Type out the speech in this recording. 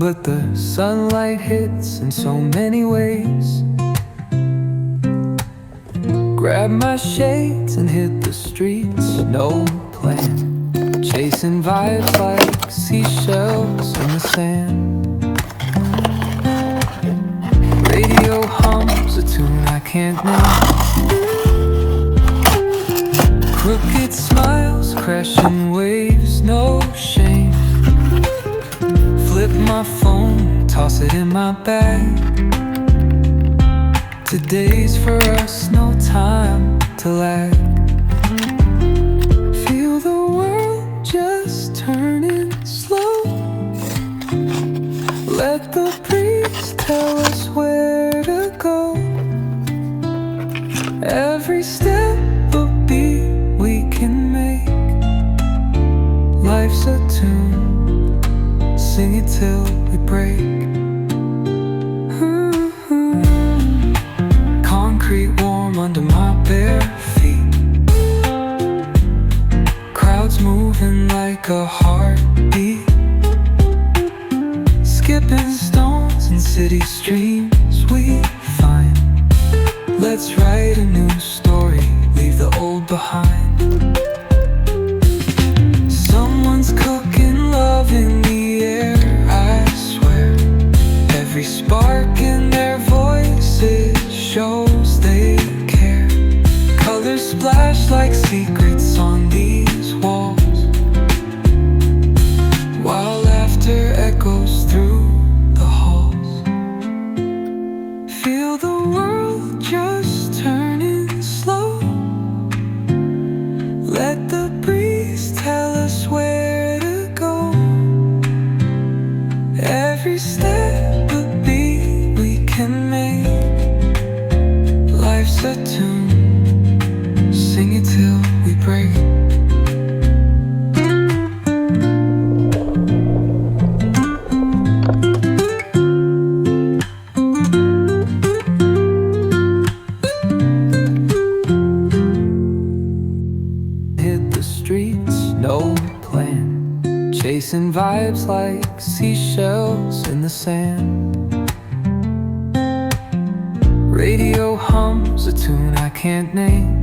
but the sunlight hits in so many ways. Grab my shades and hit the streets, no plan. Chasing vibes like seashells in the sand. Radio hums a tune I can't name. Crooked smiles, crashing waves, no shame. Flip my phone, toss it in my bag. Today's for us, no time to lag. Feel the world just turning slow. Let the breeze tell us where to go. Every step a beat we can make. Life's a tune, sing it till we break. Concrete warm under my bare feet. Crowds moving like a heartbeat. Skipping stones in city streams we find. Let's write a new story, leave the old behind. Someone's cooking love in the air, I swear. Every spark in their voices shows they care. Colors splash like secrets on these walls, while laughter echoes through the halls. Feel the world just turning slow. Let the breeze tell us where to go. Every step a beat we can make. Life's a tune, sing it till we break. Hit the streets, no plan. Chasing vibes like seashells in the sand. Radio hums a tune I can't name.